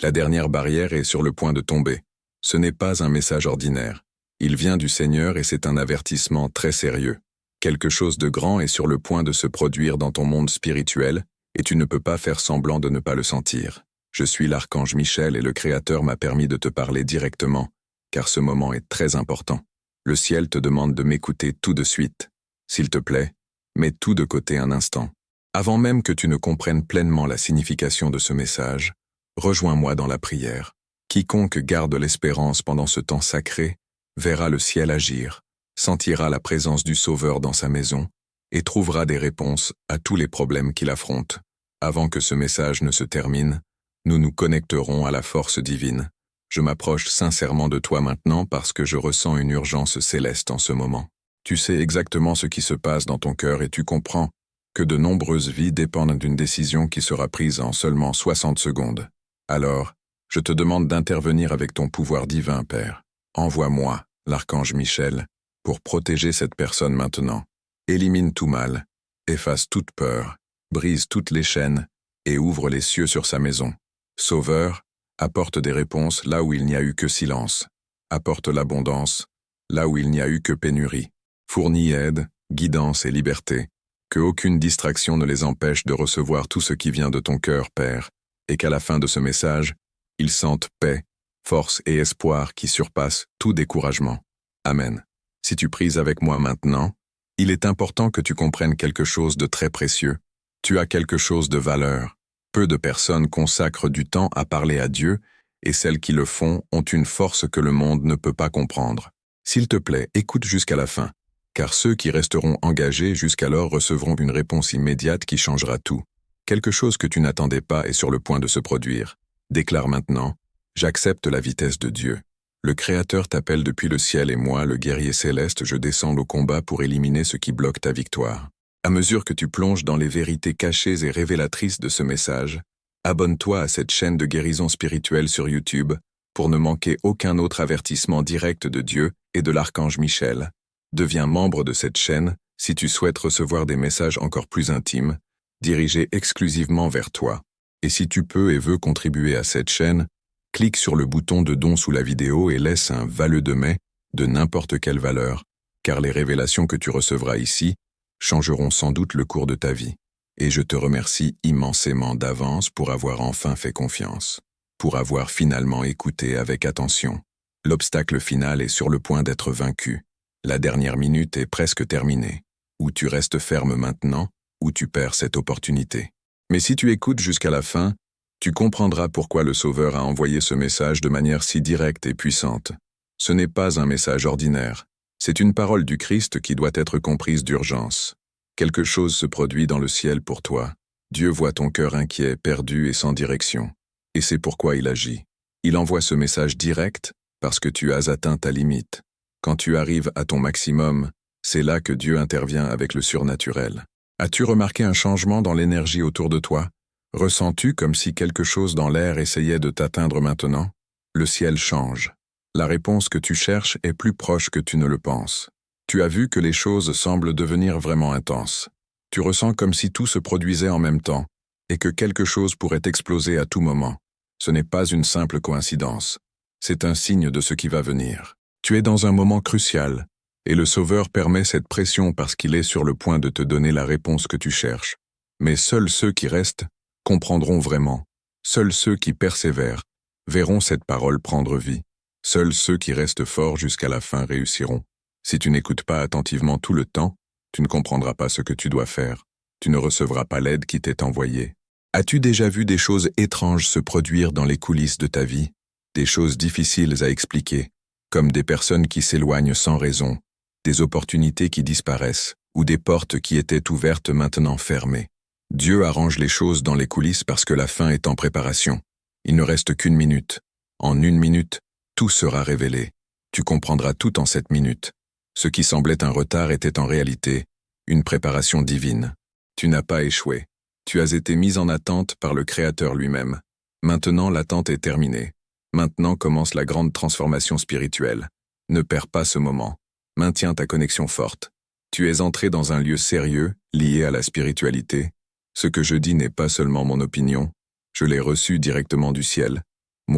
La dernière barrière est sur le point de tomber. Ce n'est pas un message ordinaire. Il vient du Seigneur et c'est un avertissement très sérieux. Quelque chose de grand est sur le point de se produire dans ton monde spirituel, et tu ne peux pas faire semblant de ne pas le sentir. Je suis l'archange Michel et le Créateur m'a permis de te parler directement, car ce moment est très important. Le ciel te demande de m'écouter tout de suite. S'il te plaît, mets tout de côté un instant. Avant même que tu ne comprennes pleinement la signification de ce message, rejoins-moi dans la prière. Quiconque garde l'espérance pendant ce temps sacré verra le ciel agir, sentira la présence du Sauveur dans sa maison et trouvera des réponses à tous les problèmes qu'il affronte. Avant que ce message ne se termine, nous nous connecterons à la force divine. Je m'approche sincèrement de toi maintenant parce que je ressens une urgence céleste en ce moment. Tu sais exactement ce qui se passe dans ton cœur et tu comprends que de nombreuses vies dépendent d'une décision qui sera prise en seulement 60 secondes. Alors, je te demande d'intervenir avec ton pouvoir divin, Père. Envoie-moi, l'archange Michel, pour protéger cette personne maintenant. Élimine tout mal, efface toute peur, brise toutes les chaînes et ouvre les cieux sur sa maison. Sauveur, apporte des réponses là où il n'y a eu que silence. Apporte l'abondance là où il n'y a eu que pénurie. Fournis aide, guidance et liberté. Que aucune distraction ne les empêche de recevoir tout ce qui vient de ton cœur, Père, et qu'à la fin de ce message, ils sentent paix, force et espoir qui surpassent tout découragement. Amen. Si tu pries avec moi maintenant, il est important que tu comprennes quelque chose de très précieux. Tu as quelque chose de valeur. Peu de personnes consacrent du temps à parler à Dieu, et celles qui le font ont une force que le monde ne peut pas comprendre. S'il te plaît, écoute jusqu'à la fin, car ceux qui resteront engagés jusqu'alors recevront une réponse immédiate qui changera tout. Quelque chose que tu n'attendais pas est sur le point de se produire. Déclare maintenant, j'accepte la vitesse de Dieu. Le Créateur t'appelle depuis le ciel et moi, le guerrier céleste, je descends au combat pour éliminer ce qui bloque ta victoire. À mesure que tu plonges dans les vérités cachées et révélatrices de ce message, abonne-toi à cette chaîne de guérison spirituelle sur YouTube pour ne manquer aucun autre avertissement direct de Dieu et de l'archange Michel. Deviens membre de cette chaîne si tu souhaites recevoir des messages encore plus intimes, dirigés exclusivement vers toi. Et si tu peux et veux contribuer à cette chaîne, clique sur le bouton de don sous la vidéo et laisse un vœu de mai de n'importe quelle valeur, car les révélations que tu recevras ici changeront sans doute le cours de ta vie. Et je te remercie immensément d'avance pour avoir enfin fait confiance, pour avoir finalement écouté avec attention. L'obstacle final est sur le point d'être vaincu. La dernière minute est presque terminée. Ou tu restes ferme maintenant, ou tu perds cette opportunité. Mais si tu écoutes jusqu'à la fin, tu comprendras pourquoi le Sauveur a envoyé ce message de manière si directe et puissante. Ce n'est pas un message ordinaire. C'est une parole du Christ qui doit être comprise d'urgence. Quelque chose se produit dans le ciel pour toi. Dieu voit ton cœur inquiet, perdu et sans direction. Et c'est pourquoi il agit. Il envoie ce message direct parce que tu as atteint ta limite. Quand tu arrives à ton maximum, c'est là que Dieu intervient avec le surnaturel. As-tu remarqué un changement dans l'énergie autour de toi? Ressens-tu comme si quelque chose dans l'air essayait de t'atteindre maintenant? Le ciel change. La réponse que tu cherches est plus proche que tu ne le penses. Tu as vu que les choses semblent devenir vraiment intenses. Tu ressens comme si tout se produisait en même temps, et que quelque chose pourrait exploser à tout moment. Ce n'est pas une simple coïncidence. C'est un signe de ce qui va venir. Tu es dans un moment crucial, et le Sauveur permet cette pression parce qu'il est sur le point de te donner la réponse que tu cherches. Mais seuls ceux qui restent comprendront vraiment. Seuls ceux qui persévèrent verront cette parole prendre vie. Seuls ceux qui restent forts jusqu'à la fin réussiront. Si tu n'écoutes pas attentivement tout le temps, tu ne comprendras pas ce que tu dois faire. Tu ne recevras pas l'aide qui t'est envoyée. As-tu déjà vu des choses étranges se produire dans les coulisses de ta vie? Des choses difficiles à expliquer, comme des personnes qui s'éloignent sans raison, des opportunités qui disparaissent, ou des portes qui étaient ouvertes maintenant fermées. Dieu arrange les choses dans les coulisses parce que la fin est en préparation. Il ne reste qu'une minute. En une minute, tout sera révélé. Tu comprendras tout en cette minute. Ce qui semblait un retard était en réalité une préparation divine. Tu n'as pas échoué. Tu as été mis en attente par le Créateur lui-même. Maintenant, l'attente est terminée. Maintenant commence la grande transformation spirituelle. Ne perds pas ce moment. Maintiens ta connexion forte. Tu es entré dans un lieu sérieux, lié à la spiritualité. Ce que je dis n'est pas seulement mon opinion. Je l'ai reçu directement du ciel.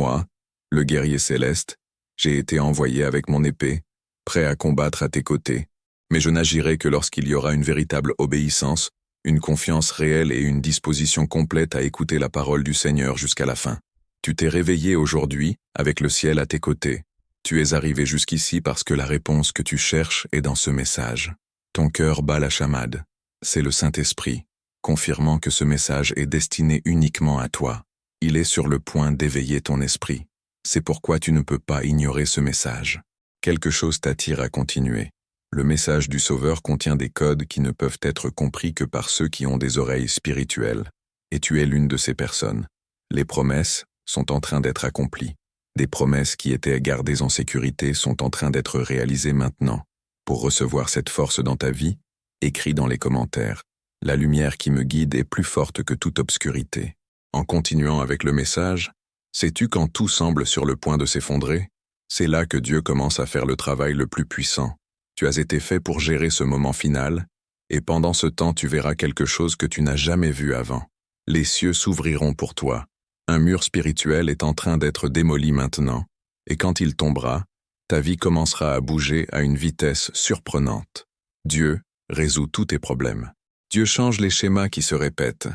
Moi, le guerrier céleste, j'ai été envoyé avec mon épée, prêt à combattre à tes côtés, mais je n'agirai que lorsqu'il y aura une véritable obéissance, une confiance réelle et une disposition complète à écouter la parole du Seigneur jusqu'à la fin. Tu t'es réveillé aujourd'hui, avec le ciel à tes côtés. Tu es arrivé jusqu'ici parce que la réponse que tu cherches est dans ce message. Ton cœur bat la chamade. C'est le Saint-Esprit, confirmant que ce message est destiné uniquement à toi. Il est sur le point d'éveiller ton esprit. C'est pourquoi tu ne peux pas ignorer ce message. Quelque chose t'attire à continuer. Le message du Sauveur contient des codes qui ne peuvent être compris que par ceux qui ont des oreilles spirituelles. Et tu es l'une de ces personnes. Les promesses sont en train d'être accomplies. Des promesses qui étaient gardées en sécurité sont en train d'être réalisées maintenant. Pour recevoir cette force dans ta vie, écris dans les commentaires. La lumière qui me guide est plus forte que toute obscurité. En continuant avec le message, sais-tu quand tout semble sur le point de s'effondrer? C'est là que Dieu commence à faire le travail le plus puissant. Tu as été fait pour gérer ce moment final, et pendant ce temps tu verras quelque chose que tu n'as jamais vu avant. Les cieux s'ouvriront pour toi. Un mur spirituel est en train d'être démoli maintenant, et quand il tombera, ta vie commencera à bouger à une vitesse surprenante. Dieu résout tous tes problèmes. Dieu change les schémas qui se répètent.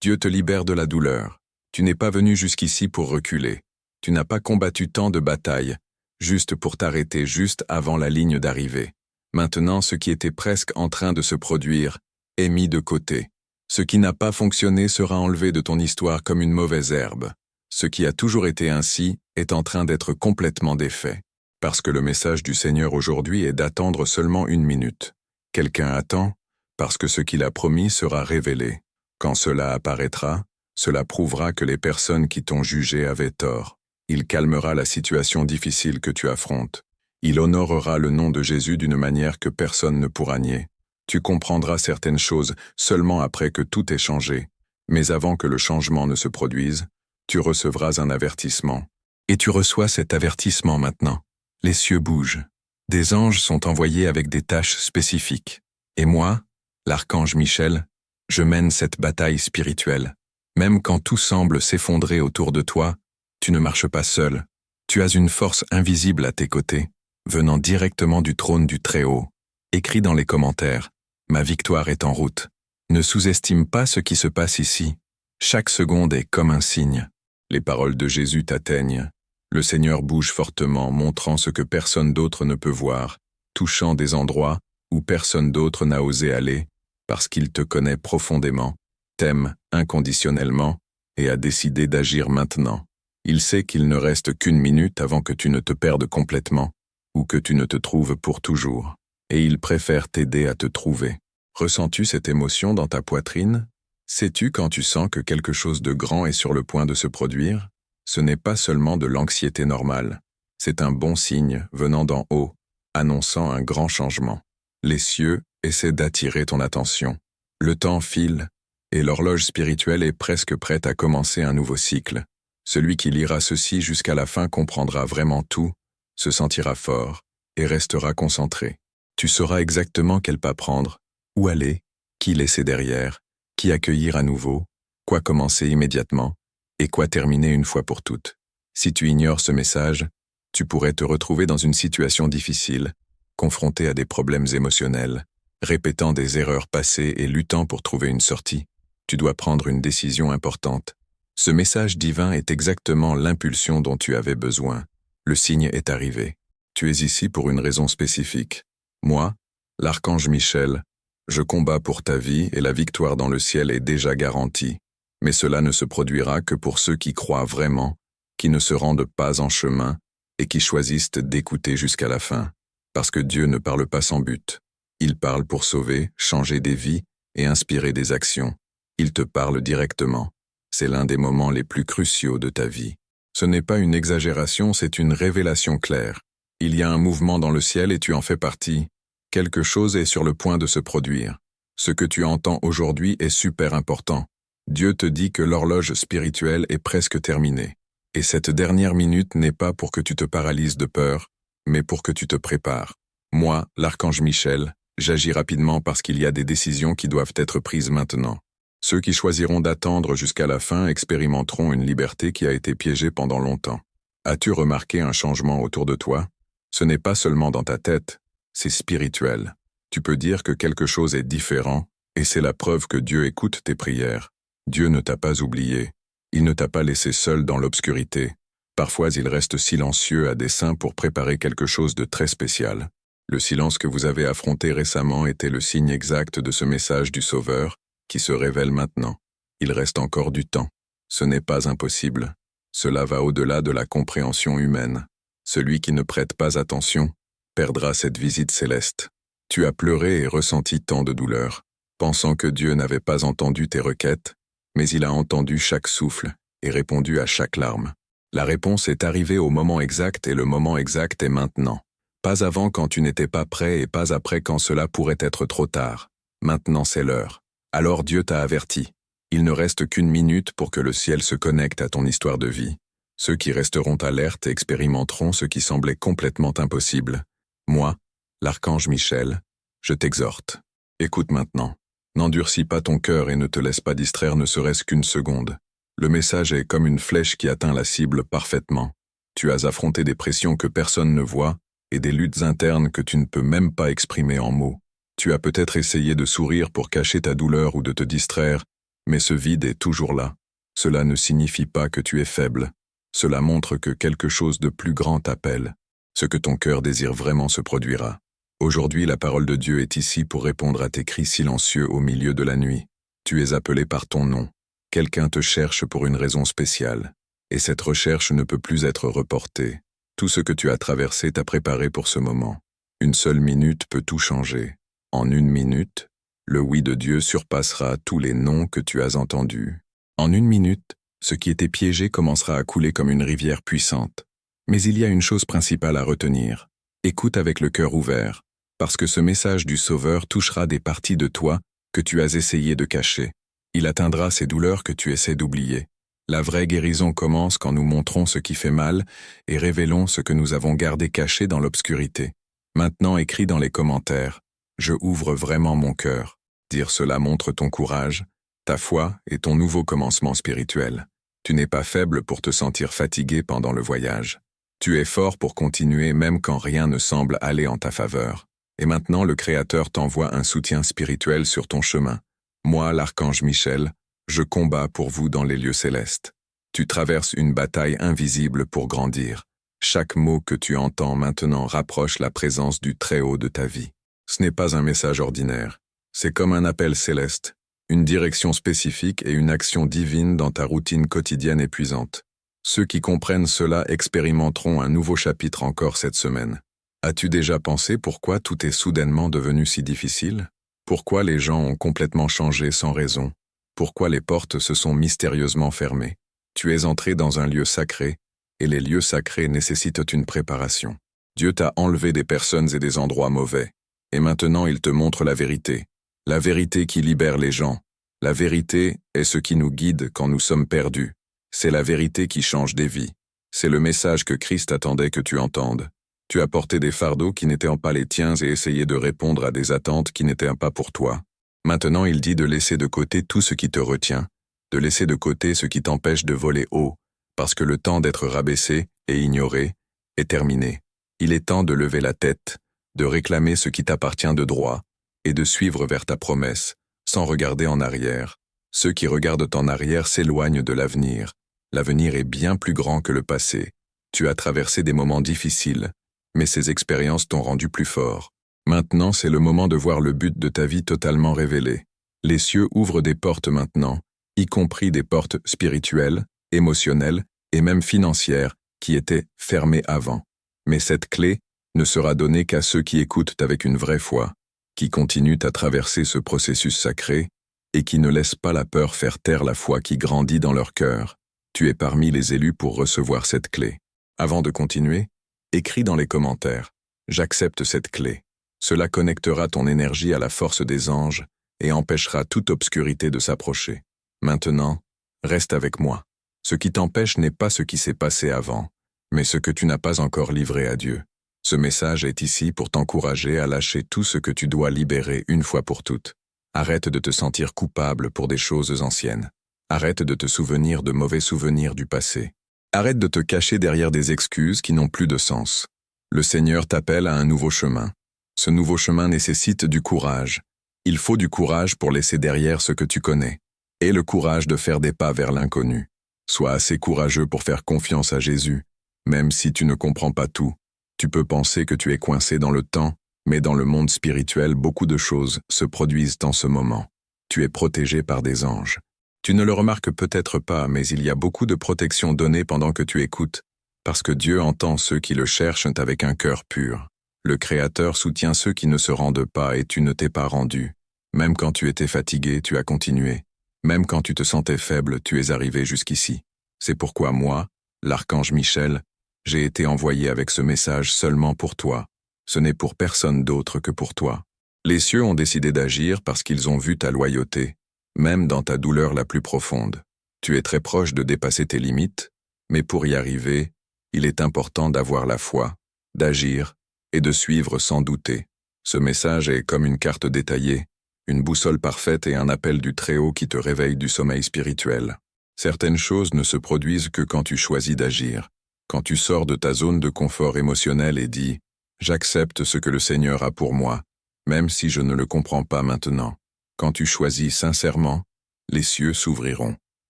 Dieu te libère de la douleur. Tu n'es pas venu jusqu'ici pour reculer. Tu n'as pas combattu tant de batailles, juste pour t'arrêter juste avant la ligne d'arrivée. Maintenant, ce qui était presque en train de se produire est mis de côté. Ce qui n'a pas fonctionné sera enlevé de ton histoire comme une mauvaise herbe. Ce qui a toujours été ainsi est en train d'être complètement défait. Parce que le message du Seigneur aujourd'hui est d'attendre seulement 1 minute. Quelqu'un attend, parce que ce qu'il a promis sera révélé. Quand cela apparaîtra, cela prouvera que les personnes qui t'ont jugé avaient tort. Il calmera la situation difficile que tu affrontes. Il honorera le nom de Jésus d'une manière que personne ne pourra nier. Tu comprendras certaines choses seulement après que tout ait changé, mais avant que le changement ne se produise, tu recevras un avertissement. Et tu reçois cet avertissement maintenant. Les cieux bougent. Des anges sont envoyés avec des tâches spécifiques. Et moi, l'archange Michel, je mène cette bataille spirituelle. Même quand tout semble s'effondrer autour de toi, tu ne marches pas seul. Tu as une force invisible à tes côtés, venant directement du trône du Très-Haut. Écris dans les commentaires. Ma victoire est en route. Ne sous-estime pas ce qui se passe ici. Chaque seconde est comme un signe. Les paroles de Jésus t'atteignent. Le Seigneur bouge fortement, montrant ce que personne d'autre ne peut voir, touchant des endroits où personne d'autre n'a osé aller, parce qu'il te connaît profondément, t'aime inconditionnellement et a décidé d'agir maintenant. Il sait qu'il ne reste qu'1 minute avant que tu ne te perdes complètement, ou que tu ne te trouves pour toujours. Et il préfère t'aider à te trouver. Ressens-tu cette émotion dans ta poitrine? Sais-tu quand tu sens que quelque chose de grand est sur le point de se produire? Ce n'est pas seulement de l'anxiété normale. C'est un bon signe venant d'en haut, annonçant un grand changement. Les cieux essaient d'attirer ton attention. Le temps file, et l'horloge spirituelle est presque prête à commencer un nouveau cycle. Celui qui lira ceci jusqu'à la fin comprendra vraiment tout, se sentira fort et restera concentré. Tu sauras exactement quel pas prendre, où aller, qui laisser derrière, qui accueillir à nouveau, quoi commencer immédiatement, et quoi terminer une fois pour toutes. Si tu ignores ce message, tu pourrais te retrouver dans une situation difficile, confronté à des problèmes émotionnels, répétant des erreurs passées et luttant pour trouver une sortie. Tu dois prendre une décision importante. Ce message divin est exactement l'impulsion dont tu avais besoin. Le signe est arrivé. Tu es ici pour une raison spécifique. Moi, l'archange Michel, je combats pour ta vie et la victoire dans le ciel est déjà garantie. Mais cela ne se produira que pour ceux qui croient vraiment, qui ne se rendent pas en chemin et qui choisissent d'écouter jusqu'à la fin. Parce que Dieu ne parle pas sans but. Il parle pour sauver, changer des vies et inspirer des actions. Il te parle directement. C'est l'un des moments les plus cruciaux de ta vie. Ce n'est pas une exagération, c'est une révélation claire. Il y a un mouvement dans le ciel et tu en fais partie. Quelque chose est sur le point de se produire. Ce que tu entends aujourd'hui est super important. Dieu te dit que l'horloge spirituelle est presque terminée. Et cette dernière minute n'est pas pour que tu te paralyses de peur, mais pour que tu te prépares. Moi, l'archange Michel, j'agis rapidement parce qu'il y a des décisions qui doivent être prises maintenant. Ceux qui choisiront d'attendre jusqu'à la fin expérimenteront une liberté qui a été piégée pendant longtemps. As-tu remarqué un changement autour de toi? Ce n'est pas seulement dans ta tête, c'est spirituel. Tu peux dire que quelque chose est différent, et c'est la preuve que Dieu écoute tes prières. Dieu ne t'a pas oublié. Il ne t'a pas laissé seul dans l'obscurité. Parfois il reste silencieux à dessein pour préparer quelque chose de très spécial. Le silence que vous avez affronté récemment était le signe exact de ce message du Sauveur, qui se révèle maintenant. Il reste encore du temps. Ce n'est pas impossible. Cela va au-delà de la compréhension humaine. Celui qui ne prête pas attention perdra cette visite céleste. Tu as pleuré et ressenti tant de douleur, pensant que Dieu n'avait pas entendu tes requêtes, mais il a entendu chaque souffle et répondu à chaque larme. La réponse est arrivée au moment exact et le moment exact est maintenant. Pas avant quand tu n'étais pas prêt et pas après quand cela pourrait être trop tard. Maintenant c'est l'heure. Alors Dieu t'a averti. Il ne reste qu'une minute pour que le ciel se connecte à ton histoire de vie. Ceux qui resteront alertes expérimenteront ce qui semblait complètement impossible. Moi, l'archange Michel, je t'exhorte. Écoute maintenant. N'endurcis pas ton cœur et ne te laisse pas distraire ne serait-ce qu'une seconde. Le message est comme une flèche qui atteint la cible parfaitement. Tu as affronté des pressions que personne ne voit et des luttes internes que tu ne peux même pas exprimer en mots. Tu as peut-être essayé de sourire pour cacher ta douleur ou de te distraire, mais ce vide est toujours là. Cela ne signifie pas que tu es faible. Cela montre que quelque chose de plus grand t'appelle. Ce que ton cœur désire vraiment se produira. Aujourd'hui, la parole de Dieu est ici pour répondre à tes cris silencieux au milieu de la nuit. Tu es appelé par ton nom. Quelqu'un te cherche pour une raison spéciale. Et cette recherche ne peut plus être reportée. Tout ce que tu as traversé t'a préparé pour ce moment. Une seule minute peut tout changer. En une minute, le oui de Dieu surpassera tous les noms que tu as entendus. En une minute, ce qui était piégé commencera à couler comme une rivière puissante. Mais il y a une chose principale à retenir. Écoute avec le cœur ouvert, parce que ce message du Sauveur touchera des parties de toi que tu as essayé de cacher. Il atteindra ces douleurs que tu essaies d'oublier. La vraie guérison commence quand nous montrons ce qui fait mal et révélons ce que nous avons gardé caché dans l'obscurité. Maintenant écris dans les commentaires. Je ouvre vraiment mon cœur. Dire cela montre ton courage, ta foi et ton nouveau commencement spirituel. Tu n'es pas faible pour te sentir fatigué pendant le voyage. Tu es fort pour continuer même quand rien ne semble aller en ta faveur. Et maintenant le Créateur t'envoie un soutien spirituel sur ton chemin. Moi, l'archange Michel, je combats pour vous dans les lieux célestes. Tu traverses une bataille invisible pour grandir. Chaque mot que tu entends maintenant rapproche la présence du Très-Haut de ta vie. Ce n'est pas un message ordinaire. C'est comme un appel céleste, une direction spécifique et une action divine dans ta routine quotidienne épuisante. Ceux qui comprennent cela expérimenteront un nouveau chapitre encore cette semaine. As-tu déjà pensé pourquoi tout est soudainement devenu si difficile? Pourquoi les gens ont complètement changé sans raison? Pourquoi les portes se sont mystérieusement fermées? Tu es entré dans un lieu sacré, et les lieux sacrés nécessitent une préparation. Dieu t'a enlevé des personnes et des endroits mauvais, et maintenant il te montre la vérité qui libère les gens. La vérité est ce qui nous guide quand nous sommes perdus. C'est la vérité qui change des vies. C'est le message que Christ attendait que tu entendes. Tu as porté des fardeaux qui n'étaient pas les tiens et essayé de répondre à des attentes qui n'étaient pas pour toi. Maintenant il dit de laisser de côté tout ce qui te retient, de laisser de côté ce qui t'empêche de voler haut, parce que le temps d'être rabaissé et ignoré est terminé. Il est temps de lever la tête, de réclamer ce qui t'appartient de droit, et de suivre vers ta promesse, sans regarder en arrière. Ceux qui regardent en arrière s'éloignent de l'avenir. L'avenir est bien plus grand que le passé. Tu as traversé des moments difficiles, mais ces expériences t'ont rendu plus fort. Maintenant, c'est le moment de voir le but de ta vie totalement révélé. Les cieux ouvrent des portes maintenant, y compris des portes spirituelles, émotionnelles et même financières qui étaient fermées avant. Mais cette clé ne sera donnée qu'à ceux qui écoutent avec une vraie foi, qui continuent à traverser ce processus sacré et qui ne laissent pas la peur faire taire la foi qui grandit dans leur cœur. Tu es parmi les élus pour recevoir cette clé. Avant de continuer, écris dans les commentaires « J'accepte cette clé ». Cela connectera ton énergie à la force des anges et empêchera toute obscurité de s'approcher. Maintenant, reste avec moi. Ce qui t'empêche n'est pas ce qui s'est passé avant, mais ce que tu n'as pas encore livré à Dieu. Ce message est ici pour t'encourager à lâcher tout ce que tu dois libérer une fois pour toutes. Arrête de te sentir coupable pour des choses anciennes. Arrête de te souvenir de mauvais souvenirs du passé. Arrête de te cacher derrière des excuses qui n'ont plus de sens. Le Seigneur t'appelle à un nouveau chemin. Ce nouveau chemin nécessite du courage. Il faut du courage pour laisser derrière ce que tu connais. Et le courage de faire des pas vers l'inconnu. Sois assez courageux pour faire confiance à Jésus. Même si tu ne comprends pas tout, tu peux penser que tu es coincé dans le temps, mais dans le monde spirituel, beaucoup de choses se produisent en ce moment. Tu es protégé par des anges. Tu ne le remarques peut-être pas, mais il y a beaucoup de protection donnée pendant que tu écoutes, parce que Dieu entend ceux qui le cherchent avec un cœur pur. Le Créateur soutient ceux qui ne se rendent pas et tu ne t'es pas rendu. Même quand tu étais fatigué, tu as continué. Même quand tu te sentais faible, tu es arrivé jusqu'ici. C'est pourquoi moi, l'archange Michel, j'ai été envoyé avec ce message seulement pour toi. Ce n'est pour personne d'autre que pour toi. Les cieux ont décidé d'agir parce qu'ils ont vu ta loyauté, même dans ta douleur la plus profonde. Tu es très proche de dépasser tes limites, mais pour y arriver, il est important d'avoir la foi, d'agir et de suivre sans douter. Ce message est comme une carte détaillée, une boussole parfaite et un appel du Très-Haut qui te réveille du sommeil spirituel. Certaines choses ne se produisent que quand tu choisis d'agir, quand tu sors de ta zone de confort émotionnel et dis « J'accepte ce que le Seigneur a pour moi, même si je ne le comprends pas maintenant ». Quand tu choisis sincèrement, les cieux s'ouvriront.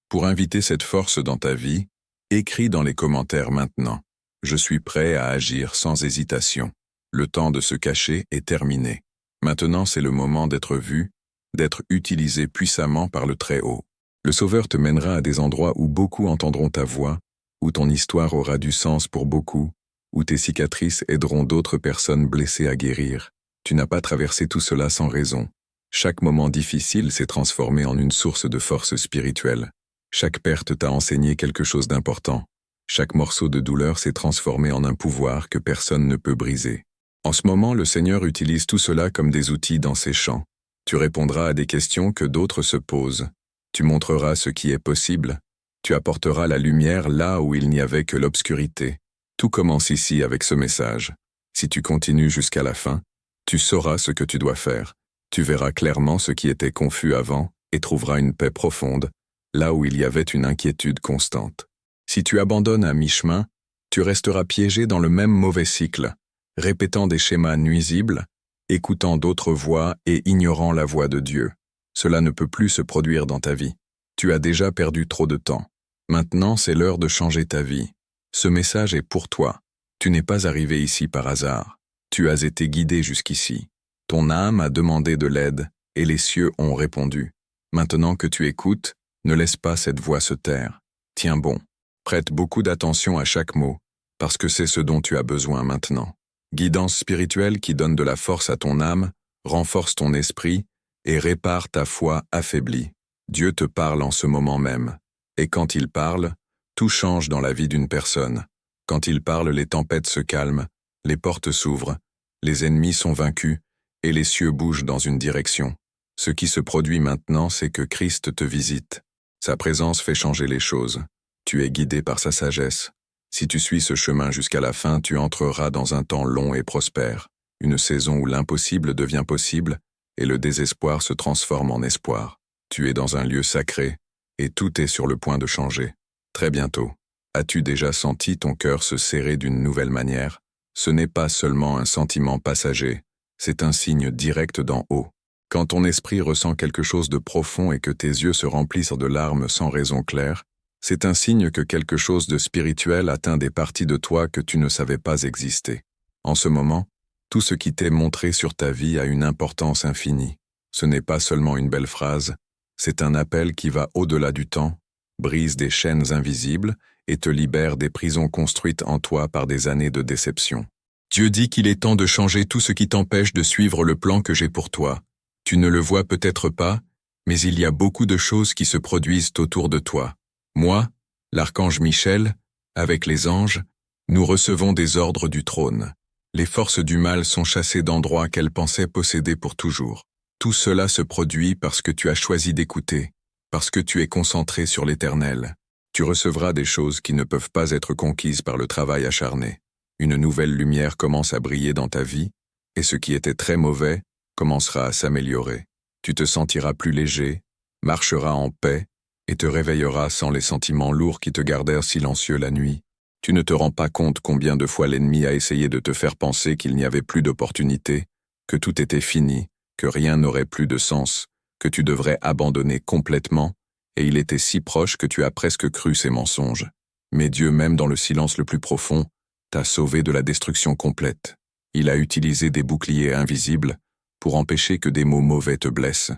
Pour inviter cette force dans ta vie, écris dans les commentaires maintenant « Je suis prêt à agir sans hésitation ». Le temps de se cacher est terminé. Maintenant, c'est le moment d'être vu, d'être utilisé puissamment par le Très-Haut. Le Sauveur te mènera à des endroits où beaucoup entendront ta voix, où ton histoire aura du sens pour beaucoup, où tes cicatrices aideront d'autres personnes blessées à guérir. Tu n'as pas traversé tout cela sans raison. Chaque moment difficile s'est transformé en une source de force spirituelle. Chaque perte t'a enseigné quelque chose d'important. Chaque morceau de douleur s'est transformé en un pouvoir que personne ne peut briser. En ce moment, le Seigneur utilise tout cela comme des outils dans ses champs. Tu répondras à des questions que d'autres se posent. Tu montreras ce qui est possible. Tu apporteras la lumière là où il n'y avait que l'obscurité. Tout commence ici avec ce message. Si tu continues jusqu'à la fin, tu sauras ce que tu dois faire. Tu verras clairement ce qui était confus avant et trouveras une paix profonde, là où il y avait une inquiétude constante. Si tu abandonnes à mi-chemin, tu resteras piégé dans le même mauvais cycle, répétant des schémas nuisibles, écoutant d'autres voix et ignorant la voix de Dieu. Cela ne peut plus se produire dans ta vie. Tu as déjà perdu trop de temps. Maintenant, c'est l'heure de changer ta vie. Ce message est pour toi. Tu n'es pas arrivé ici par hasard. Tu as été guidé jusqu'ici. Ton âme a demandé de l'aide et les cieux ont répondu. Maintenant que tu écoutes, ne laisse pas cette voix se taire. Tiens bon. Prête beaucoup d'attention à chaque mot, parce que c'est ce dont tu as besoin maintenant. Guidance spirituelle qui donne de la force à ton âme, renforce ton esprit et répare ta foi affaiblie. Dieu te parle en ce moment même. Et quand il parle, tout change dans la vie d'une personne. Quand il parle, les tempêtes se calment, les portes s'ouvrent, les ennemis sont vaincus et les cieux bougent dans une direction. Ce qui se produit maintenant, c'est que Christ te visite. Sa présence fait changer les choses. Tu es guidé par sa sagesse. Si tu suis ce chemin jusqu'à la fin, tu entreras dans un temps long et prospère, une saison où l'impossible devient possible et le désespoir se transforme en espoir. Tu es dans un lieu sacré et tout est sur le point de changer. Très bientôt. As-tu déjà senti ton cœur se serrer d'une nouvelle manière? Ce n'est pas seulement un sentiment passager, c'est un signe direct d'en haut. Quand ton esprit ressent quelque chose de profond et que tes yeux se remplissent de larmes sans raison claire, c'est un signe que quelque chose de spirituel atteint des parties de toi que tu ne savais pas exister. En ce moment, tout ce qui t'est montré sur ta vie a une importance infinie. Ce n'est pas seulement une belle phrase, c'est un appel qui va au-delà du temps, brise des chaînes invisibles et te libère des prisons construites en toi par des années de déception. Dieu dit qu'il est temps de changer tout ce qui t'empêche de suivre le plan que j'ai pour toi. Tu ne le vois peut-être pas, mais il y a beaucoup de choses qui se produisent autour de toi. Moi, l'archange Michel, avec les anges, nous recevons des ordres du trône. Les forces du mal sont chassées d'endroits qu'elles pensaient posséder pour toujours. Tout cela se produit parce que tu as choisi d'écouter, parce que tu es concentré sur l'Éternel. Tu recevras des choses qui ne peuvent pas être conquises par le travail acharné. Une nouvelle lumière commence à briller dans ta vie, et ce qui était très mauvais commencera à s'améliorer. Tu te sentiras plus léger, marcheras en paix, et te réveilleras sans les sentiments lourds qui te gardèrent silencieux la nuit. Tu ne te rends pas compte combien de fois l'ennemi a essayé de te faire penser qu'il n'y avait plus d'opportunité, que tout était fini, que rien n'aurait plus de sens, que tu devrais abandonner complètement, et il était si proche que tu as presque cru ces mensonges. Mais Dieu, même dans le silence le plus profond, t'a sauvé de la destruction complète. Il a utilisé des boucliers invisibles pour empêcher que des mots mauvais te blessent.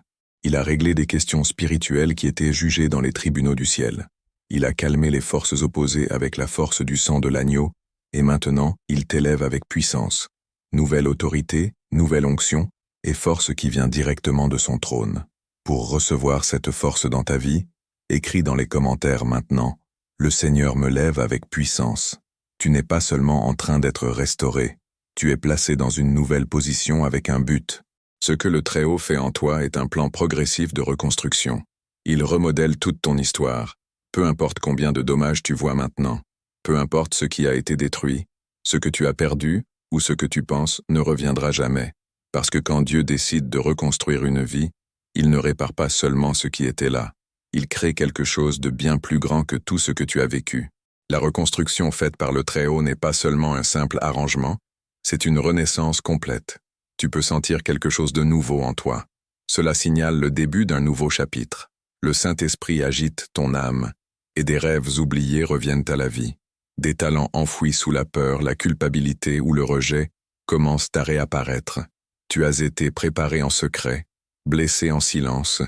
Il a réglé des questions spirituelles qui étaient jugées dans les tribunaux du ciel. Il a calmé les forces opposées avec la force du sang de l'agneau, et maintenant, il t'élève avec puissance. Nouvelle autorité, nouvelle onction, et force qui vient directement de son trône. Pour recevoir cette force dans ta vie, écris dans les commentaires maintenant, « Le Seigneur me lève avec puissance ». Tu n'es pas seulement en train d'être restauré, tu es placé dans une nouvelle position avec un but. Ce que le Très-Haut fait en toi est un plan progressif de reconstruction. Il remodèle toute ton histoire. Peu importe combien de dommages tu vois maintenant, peu importe ce qui a été détruit, ce que tu as perdu ou ce que tu penses ne reviendra jamais. Parce que quand Dieu décide de reconstruire une vie, il ne répare pas seulement ce qui était là. Il crée quelque chose de bien plus grand que tout ce que tu as vécu. La reconstruction faite par le Très-Haut n'est pas seulement un simple arrangement, c'est une renaissance complète. Tu peux sentir quelque chose de nouveau en toi. Cela signale le début d'un nouveau chapitre. Le Saint-Esprit agite ton âme, et des rêves oubliés reviennent à la vie. Des talents enfouis sous la peur, la culpabilité ou le rejet commencent à réapparaître. Tu as été préparé en secret, blessé en silence,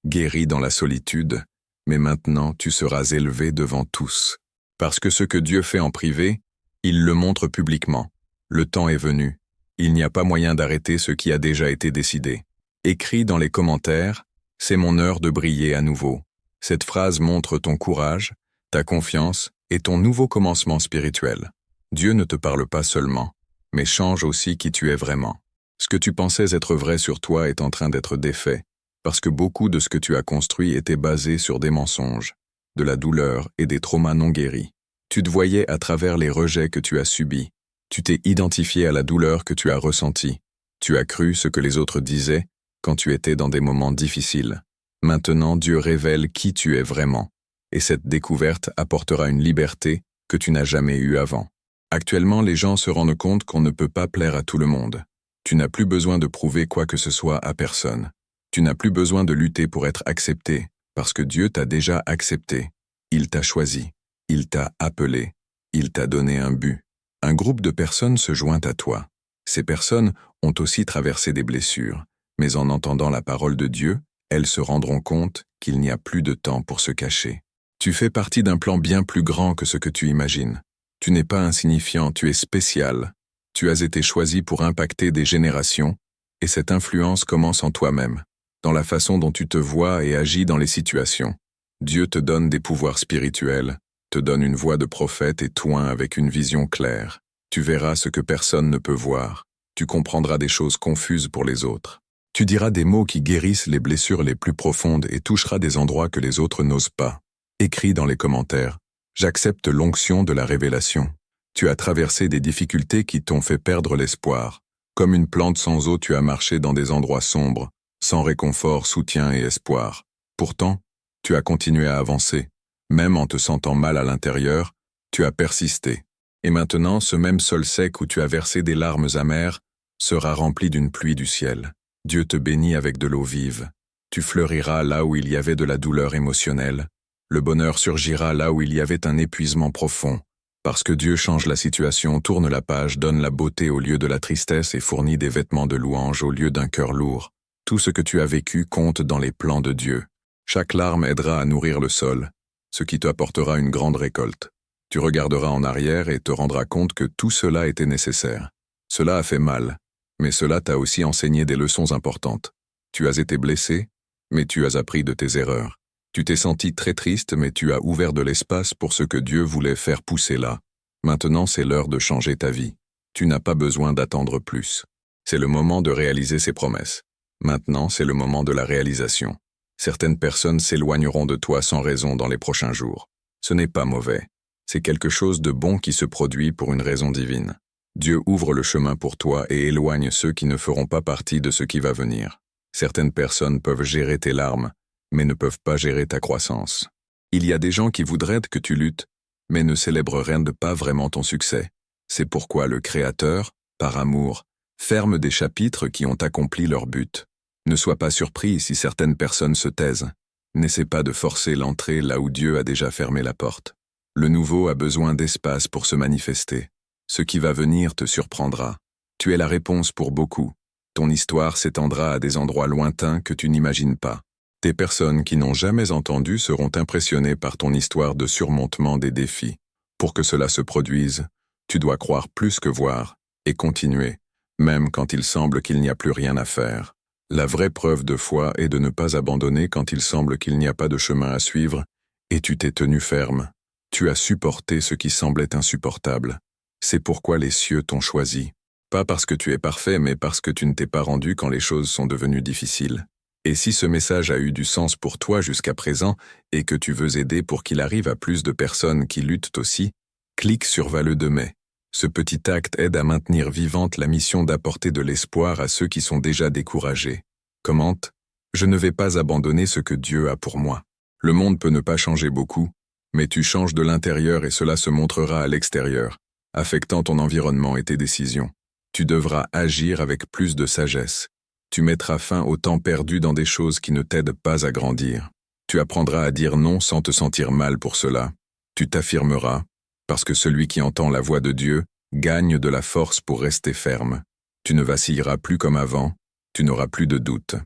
guéri dans la solitude, mais maintenant tu seras élevé devant tous. Parce que ce que Dieu fait en privé, il le montre publiquement. Le temps est venu. Il n'y a pas moyen d'arrêter ce qui a déjà été décidé. Écris dans les commentaires, « C'est mon heure de briller à nouveau ». Cette phrase montre ton courage, ta confiance et ton nouveau commencement spirituel. Dieu ne te parle pas seulement, mais change aussi qui tu es vraiment. Ce que tu pensais être vrai sur toi est en train d'être défait, parce que beaucoup de ce que tu as construit était basé sur des mensonges, de la douleur et des traumas non guéris. Tu te voyais à travers les rejets que tu as subis. Tu t'es identifié à la douleur que tu as ressentie. Tu as cru ce que les autres disaient quand tu étais dans des moments difficiles. Maintenant, Dieu révèle qui tu es vraiment, et cette découverte apportera une liberté que tu n'as jamais eue avant. Actuellement, les gens se rendent compte qu'on ne peut pas plaire à tout le monde. Tu n'as plus besoin de prouver quoi que ce soit à personne. Tu n'as plus besoin de lutter pour être accepté, parce que Dieu t'a déjà accepté. Il t'a choisi, il t'a appelé, il t'a donné un but. Un groupe de personnes se joint à toi. Ces personnes ont aussi traversé des blessures, mais en entendant la parole de Dieu, elles se rendront compte qu'il n'y a plus de temps pour se cacher. Tu fais partie d'un plan bien plus grand que ce que tu imagines. Tu n'es pas insignifiant, tu es spécial. Tu as été choisi pour impacter des générations, et cette influence commence en toi-même, dans la façon dont tu te vois et agis dans les situations. Dieu te donne des pouvoirs spirituels, te donne une voix de prophète et t'oint avec une vision claire. Tu verras ce que personne ne peut voir. Tu comprendras des choses confuses pour les autres. Tu diras des mots qui guérissent les blessures les plus profondes et toucheras des endroits que les autres n'osent pas. Écris dans les commentaires. J'accepte l'onction de la révélation. Tu as traversé des difficultés qui t'ont fait perdre l'espoir. Comme une plante sans eau, tu as marché dans des endroits sombres, sans réconfort, soutien et espoir. Pourtant, tu as continué à avancer. Même en te sentant mal à l'intérieur, tu as persisté. Et maintenant, ce même sol sec où tu as versé des larmes amères sera rempli d'une pluie du ciel. Dieu te bénit avec de l'eau vive. Tu fleuriras là où il y avait de la douleur émotionnelle. Le bonheur surgira là où il y avait un épuisement profond. Parce que Dieu change la situation, tourne la page, donne la beauté au lieu de la tristesse et fournit des vêtements de louange au lieu d'un cœur lourd. Tout ce que tu as vécu compte dans les plans de Dieu. Chaque larme aidera à nourrir le sol, ce qui t'apportera une grande récolte. Tu regarderas en arrière et te rendras compte que tout cela était nécessaire. Cela a fait mal, mais cela t'a aussi enseigné des leçons importantes. Tu as été blessé, mais tu as appris de tes erreurs. Tu t'es senti très triste, mais tu as ouvert de l'espace pour ce que Dieu voulait faire pousser là. Maintenant, c'est l'heure de changer ta vie. Tu n'as pas besoin d'attendre plus. C'est le moment de réaliser ses promesses. Maintenant, c'est le moment de la réalisation. Certaines personnes s'éloigneront de toi sans raison dans les prochains jours. Ce n'est pas mauvais. C'est quelque chose de bon qui se produit pour une raison divine. Dieu ouvre le chemin pour toi et éloigne ceux qui ne feront pas partie de ce qui va venir. Certaines personnes peuvent gérer tes larmes, mais ne peuvent pas gérer ta croissance. Il y a des gens qui voudraient que tu luttes, mais ne célébreraient pas vraiment ton succès. C'est pourquoi le Créateur, par amour, ferme des chapitres qui ont accompli leur but. Ne sois pas surpris si certaines personnes se taisent. N'essaie pas de forcer l'entrée là où Dieu a déjà fermé la porte. Le nouveau a besoin d'espace pour se manifester. Ce qui va venir te surprendra. Tu es la réponse pour beaucoup. Ton histoire s'étendra à des endroits lointains que tu n'imagines pas. Des personnes qui n'ont jamais entendu seront impressionnées par ton histoire de surmontement des défis. Pour que cela se produise, tu dois croire plus que voir, et continuer, même quand il semble qu'il n'y a plus rien à faire. La vraie preuve de foi est de ne pas abandonner quand il semble qu'il n'y a pas de chemin à suivre, et tu t'es tenu ferme. Tu as supporté ce qui semblait insupportable. C'est pourquoi les cieux t'ont choisi. Pas parce que tu es parfait, mais parce que tu ne t'es pas rendu quand les choses sont devenues difficiles. Et si ce message a eu du sens pour toi jusqu'à présent, et que tu veux aider pour qu'il arrive à plus de personnes qui luttent aussi, clique sur Vale de mai. Ce petit acte aide à maintenir vivante la mission d'apporter de l'espoir à ceux qui sont déjà découragés. Commente: je ne vais pas abandonner ce que Dieu a pour moi. Le monde peut ne pas changer beaucoup, mais tu changes de l'intérieur et cela se montrera à l'extérieur, affectant ton environnement et tes décisions. Tu devras agir avec plus de sagesse. Tu mettras fin au temps perdu dans des choses qui ne t'aident pas à grandir. Tu apprendras à dire non sans te sentir mal pour cela. Tu t'affirmeras, parce que celui qui entend la voix de Dieu gagne de la force pour rester ferme. Tu ne vacilleras plus comme avant, tu n'auras plus de doute.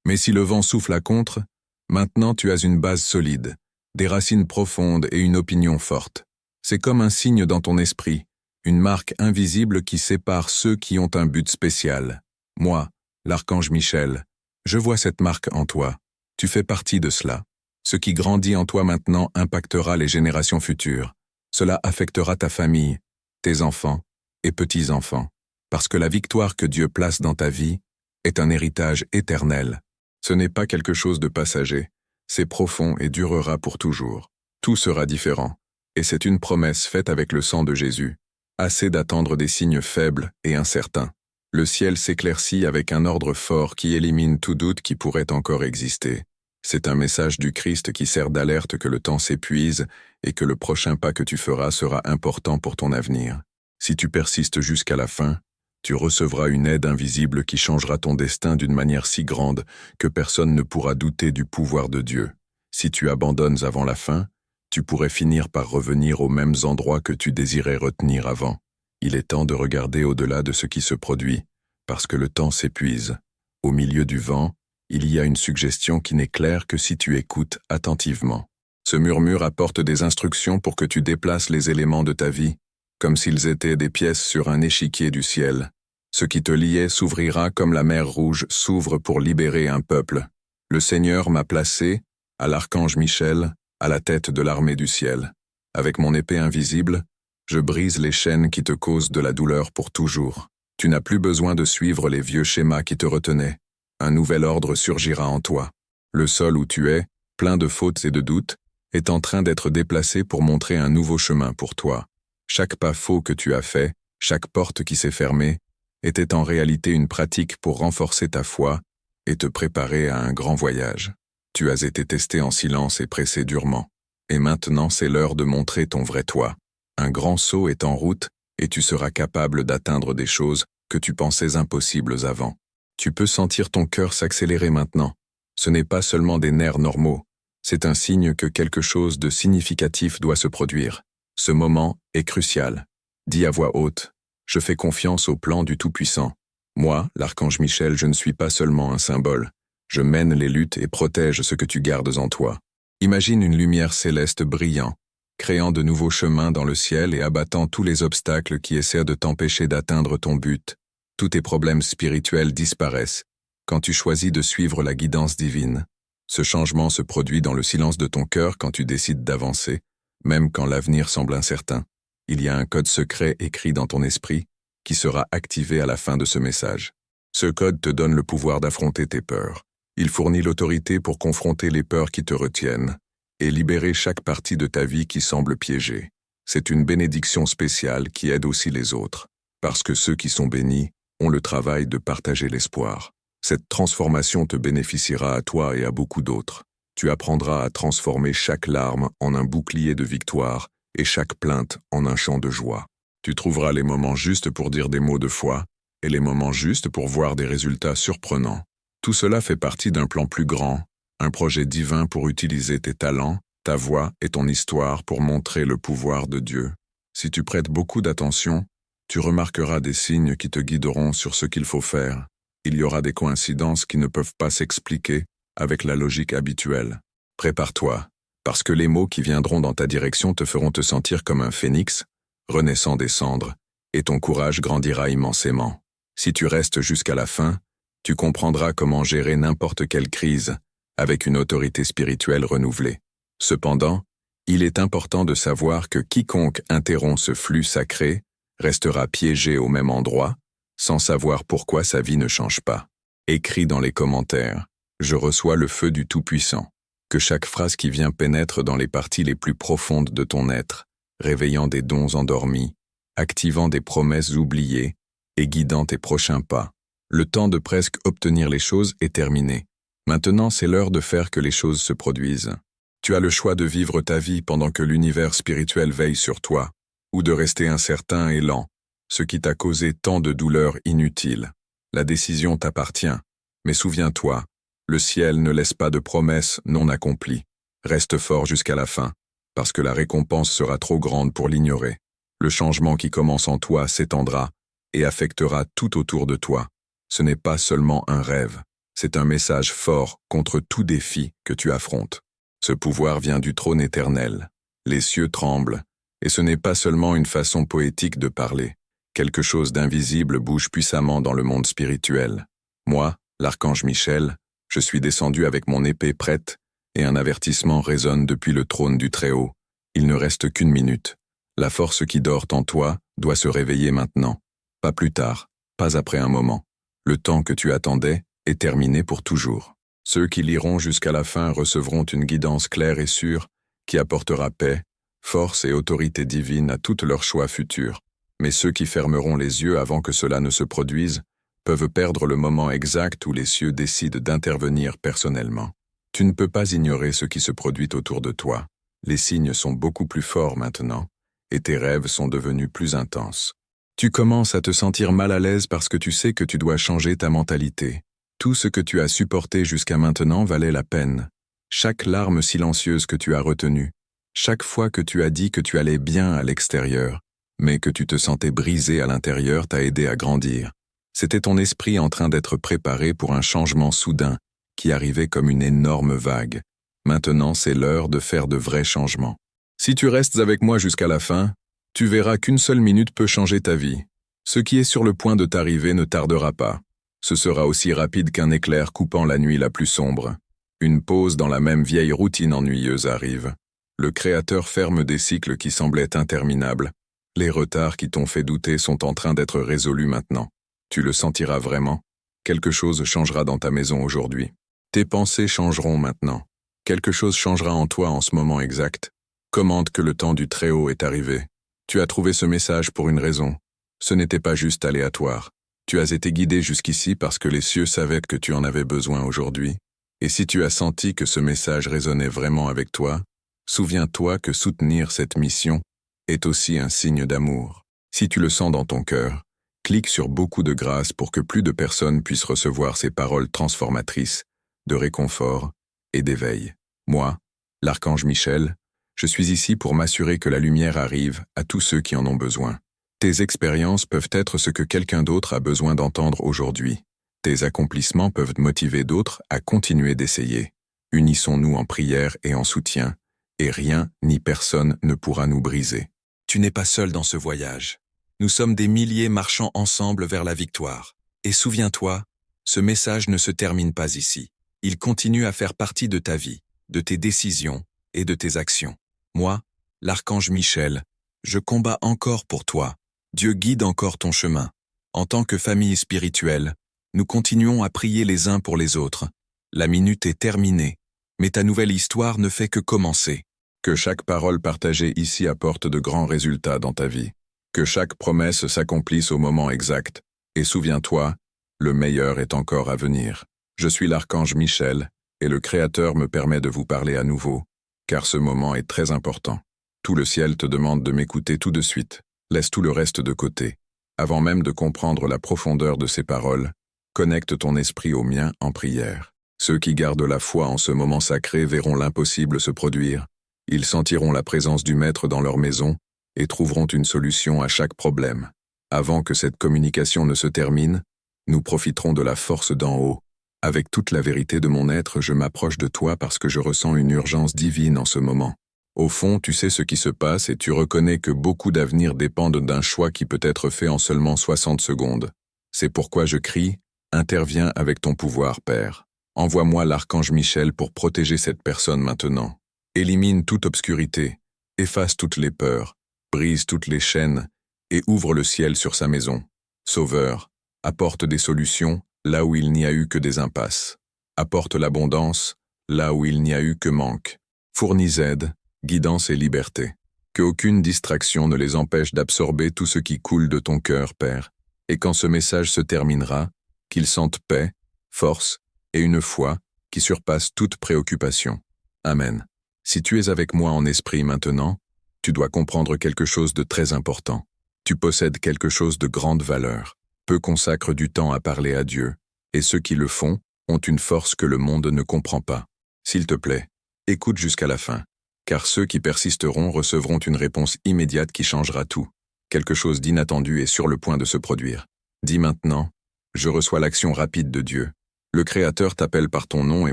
Mais si le vent souffle à contre, maintenant tu as une base solide, des racines profondes et une opinion forte. C'est comme un signe dans ton esprit, une marque invisible qui sépare ceux qui ont un but spécial. Moi, l'archange Michel, je vois cette marque en toi. Tu fais partie de cela. Ce qui grandit en toi maintenant impactera les générations futures. Cela affectera ta famille, tes enfants et petits-enfants, parce que la victoire que Dieu place dans ta vie est un héritage éternel. Ce n'est pas quelque chose de passager, c'est profond et durera pour toujours. Tout sera différent, et c'est une promesse faite avec le sang de Jésus. Assez d'attendre des signes faibles et incertains. Le ciel s'éclaircit avec un ordre fort qui élimine tout doute qui pourrait encore exister. C'est un message du Christ qui sert d'alerte que le temps s'épuise et que le prochain pas que tu feras sera important pour ton avenir. Si tu persistes jusqu'à la fin, tu recevras une aide invisible qui changera ton destin d'une manière si grande que personne ne pourra douter du pouvoir de Dieu. Si tu abandonnes avant la fin, tu pourrais finir par revenir aux mêmes endroits que tu désirais retenir avant. Il est temps de regarder au-delà de ce qui se produit, parce que le temps s'épuise. Au milieu du vent, il y a une suggestion qui n'est claire que si tu écoutes attentivement. Ce murmure apporte des instructions pour que tu déplaces les éléments de ta vie, comme s'ils étaient des pièces sur un échiquier du ciel. Ce qui te liait s'ouvrira comme la mer Rouge s'ouvre pour libérer un peuple. Le Seigneur m'a placé, à l'archange Michel, à la tête de l'armée du ciel. Avec mon épée invisible, je brise les chaînes qui te causent de la douleur pour toujours. Tu n'as plus besoin de suivre les vieux schémas qui te retenaient. Un nouvel ordre surgira en toi. Le sol où tu es, plein de fautes et de doutes, est en train d'être déplacé pour montrer un nouveau chemin pour toi. Chaque pas faux que tu as fait, chaque porte qui s'est fermée, était en réalité une pratique pour renforcer ta foi et te préparer à un grand voyage. Tu as été testé en silence et pressé durement. Et maintenant c'est l'heure de montrer ton vrai toi. Un grand saut est en route et tu seras capable d'atteindre des choses que tu pensais impossibles avant. Tu peux sentir ton cœur s'accélérer maintenant. Ce n'est pas seulement des nerfs normaux, c'est un signe que quelque chose de significatif doit se produire. Ce moment est crucial. Dis à voix haute, je fais confiance au plan du Tout-Puissant. Moi, l'archange Michel, je ne suis pas seulement un symbole. Je mène les luttes et protège ce que tu gardes en toi. Imagine une lumière céleste brillant, créant de nouveaux chemins dans le ciel et abattant tous les obstacles qui essaient de t'empêcher d'atteindre ton but. Tous tes problèmes spirituels disparaissent quand tu choisis de suivre la guidance divine. Ce changement se produit dans le silence de ton cœur quand tu décides d'avancer, même quand l'avenir semble incertain. Il y a un code secret écrit dans ton esprit qui sera activé à la fin de ce message. Ce code te donne le pouvoir d'affronter tes peurs. Il fournit l'autorité pour confronter les peurs qui te retiennent et libérer chaque partie de ta vie qui semble piégée. C'est une bénédiction spéciale qui aide aussi les autres, parce que ceux qui sont bénis ont le travail de partager l'espoir. Cette transformation te bénéficiera à toi et à beaucoup d'autres. Tu apprendras à transformer chaque larme en un bouclier de victoire et chaque plainte en un chant de joie. Tu trouveras les moments justes pour dire des mots de foi et les moments justes pour voir des résultats surprenants. Tout cela fait partie d'un plan plus grand, un projet divin pour utiliser tes talents, ta voix et ton histoire pour montrer le pouvoir de Dieu. Si tu prêtes beaucoup d'attention, tu remarqueras des signes qui te guideront sur ce qu'il faut faire. Il y aura des coïncidences qui ne peuvent pas s'expliquer avec la logique habituelle. Prépare-toi, parce que les mots qui viendront dans ta direction te feront te sentir comme un phénix, renaissant des cendres, et ton courage grandira immensément. Si tu restes jusqu'à la fin, tu comprendras comment gérer n'importe quelle crise avec une autorité spirituelle renouvelée. Cependant, il est important de savoir que quiconque interrompt ce flux sacré restera piégé au même endroit, sans savoir pourquoi sa vie ne change pas. Écris dans les commentaires « Je reçois le feu du Tout-Puissant ». Que chaque phrase qui vient pénètre dans les parties les plus profondes de ton être, réveillant des dons endormis, activant des promesses oubliées et guidant tes prochains pas. Le temps de presque obtenir les choses est terminé. Maintenant, c'est l'heure de faire que les choses se produisent. Tu as le choix de vivre ta vie pendant que l'univers spirituel veille sur toi, ou de rester incertain et lent, ce qui t'a causé tant de douleurs inutiles. La décision t'appartient, mais souviens-toi, le ciel ne laisse pas de promesses non accomplies. Reste fort jusqu'à la fin, parce que la récompense sera trop grande pour l'ignorer. Le changement qui commence en toi s'étendra et affectera tout autour de toi. Ce n'est pas seulement un rêve, c'est un message fort contre tout défi que tu affrontes. Ce pouvoir vient du trône éternel. Les cieux tremblent, et ce n'est pas seulement une façon poétique de parler. Quelque chose d'invisible bouge puissamment dans le monde spirituel. Moi, l'archange Michel, je suis descendu avec mon épée prête, et un avertissement résonne depuis le trône du Très-Haut. Il ne reste qu'une minute. La force qui dort en toi doit se réveiller maintenant. Pas plus tard, pas après un moment. Le temps que tu attendais est terminé pour toujours. Ceux qui liront jusqu'à la fin recevront une guidance claire et sûre qui apportera paix, force et autorité divine à tous leurs choix futurs. Mais ceux qui fermeront les yeux avant que cela ne se produise peuvent perdre le moment exact où les cieux décident d'intervenir personnellement. Tu ne peux pas ignorer ce qui se produit autour de toi. Les signes sont beaucoup plus forts maintenant, et tes rêves sont devenus plus intenses. Tu commences à te sentir mal à l'aise parce que tu sais que tu dois changer ta mentalité. Tout ce que tu as supporté jusqu'à maintenant valait la peine. Chaque larme silencieuse que tu as retenue, chaque fois que tu as dit que tu allais bien à l'extérieur, mais que tu te sentais brisé à l'intérieur t'a aidé à grandir. C'était ton esprit en train d'être préparé pour un changement soudain qui arrivait comme une énorme vague. Maintenant, c'est l'heure de faire de vrais changements. Si tu restes avec moi jusqu'à la fin, tu verras qu'une seule minute peut changer ta vie. Ce qui est sur le point de t'arriver ne tardera pas. Ce sera aussi rapide qu'un éclair coupant la nuit la plus sombre. Une pause dans la même vieille routine ennuyeuse arrive. Le Créateur ferme des cycles qui semblaient interminables. Les retards qui t'ont fait douter sont en train d'être résolus maintenant. Tu le sentiras vraiment. Quelque chose changera dans ta maison aujourd'hui. Tes pensées changeront maintenant. Quelque chose changera en toi en ce moment exact. Commande que le temps du Très-Haut est arrivé. Tu as trouvé ce message pour une raison. Ce n'était pas juste aléatoire. Tu as été guidé jusqu'ici parce que les cieux savaient que tu en avais besoin aujourd'hui. Et si tu as senti que ce message résonnait vraiment avec toi, souviens-toi que soutenir cette mission est aussi un signe d'amour. Si tu le sens dans ton cœur, clique sur beaucoup de grâce pour que plus de personnes puissent recevoir ces paroles transformatrices, de réconfort et d'éveil. Moi, l'archange Michel, je suis ici pour m'assurer que la lumière arrive à tous ceux qui en ont besoin. Tes expériences peuvent être ce que quelqu'un d'autre a besoin d'entendre aujourd'hui. Tes accomplissements peuvent motiver d'autres à continuer d'essayer. Unissons-nous en prière et en soutien, et rien ni personne ne pourra nous briser. Tu n'es pas seul dans ce voyage. Nous sommes des milliers marchant ensemble vers la victoire. Et souviens-toi, ce message ne se termine pas ici. Il continue à faire partie de ta vie, de tes décisions et de tes actions. Moi, l'archange Michel, je combats encore pour toi. Dieu guide encore ton chemin. En tant que famille spirituelle, nous continuons à prier les uns pour les autres. La minute est terminée, mais ta nouvelle histoire ne fait que commencer. Que chaque parole partagée ici apporte de grands résultats dans ta vie. Que chaque promesse s'accomplisse au moment exact. Et souviens-toi, le meilleur est encore à venir. Je suis l'archange Michel, et le Créateur me permet de vous parler à nouveau, car ce moment est très important. Tout le ciel te demande de m'écouter tout de suite. Laisse tout le reste de côté. Avant même de comprendre la profondeur de ces paroles, connecte ton esprit au mien en prière. Ceux qui gardent la foi en ce moment sacré verront l'impossible se produire. Ils sentiront la présence du Maître dans leur maison et trouveront une solution à chaque problème. Avant que cette communication ne se termine, nous profiterons de la force d'en haut. Avec toute la vérité de mon être, je m'approche de toi parce que je ressens une urgence divine en ce moment. Au fond, tu sais ce qui se passe et tu reconnais que beaucoup d'avenirs dépendent d'un choix qui peut être fait en seulement 60 secondes. C'est pourquoi je crie, interviens avec ton pouvoir, Père. Envoie-moi l'archange Michel pour protéger cette personne maintenant. Élimine toute obscurité, efface toutes les peurs, brise toutes les chaînes et ouvre le ciel sur sa maison. Sauveur, apporte des solutions là où il n'y a eu que des impasses. Apporte l'abondance là où il n'y a eu que manque. Fournis aide, guidance et liberté. Qu'aucune distraction ne les empêche d'absorber tout ce qui coule de ton cœur, Père, et quand ce message se terminera, qu'ils sentent paix, force et une foi qui surpasse toute préoccupation. Amen. Si tu es avec moi en esprit maintenant, tu dois comprendre quelque chose de très important. Tu possèdes quelque chose de grande valeur. Peu consacrent du temps à parler à Dieu, et ceux qui le font ont une force que le monde ne comprend pas. S'il te plaît, écoute jusqu'à la fin, car ceux qui persisteront recevront une réponse immédiate qui changera tout. Quelque chose d'inattendu est sur le point de se produire. Dis maintenant, je reçois l'action rapide de Dieu. Le Créateur t'appelle par ton nom et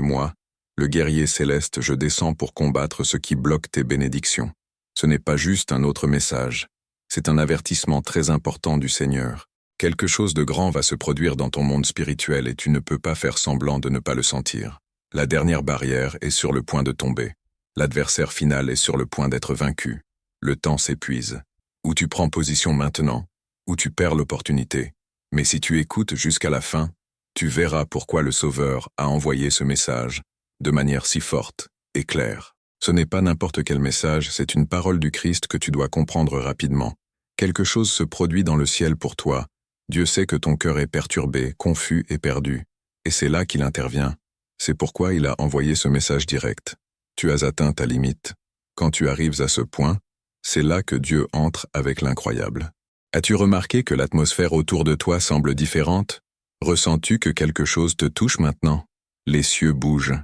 moi, le guerrier céleste, je descends pour combattre ce qui bloque tes bénédictions. Ce n'est pas juste un autre message, c'est un avertissement très important du Seigneur. Quelque chose de grand va se produire dans ton monde spirituel et tu ne peux pas faire semblant de ne pas le sentir. La dernière barrière est sur le point de tomber. L'adversaire final est sur le point d'être vaincu. Le temps s'épuise. Ou tu prends position maintenant, ou tu perds l'opportunité. Mais si tu écoutes jusqu'à la fin, tu verras pourquoi le Sauveur a envoyé ce message, de manière si forte et claire. Ce n'est pas n'importe quel message, c'est une parole du Christ que tu dois comprendre rapidement. Quelque chose se produit dans le ciel pour toi. Dieu sait que ton cœur est perturbé, confus et perdu. Et c'est là qu'il intervient. C'est pourquoi il a envoyé ce message direct. Tu as atteint ta limite. Quand tu arrives à ce point, c'est là que Dieu entre avec l'incroyable. As-tu remarqué que l'atmosphère autour de toi semble différente? Ressens-tu que quelque chose te touche maintenant? Les cieux bougent.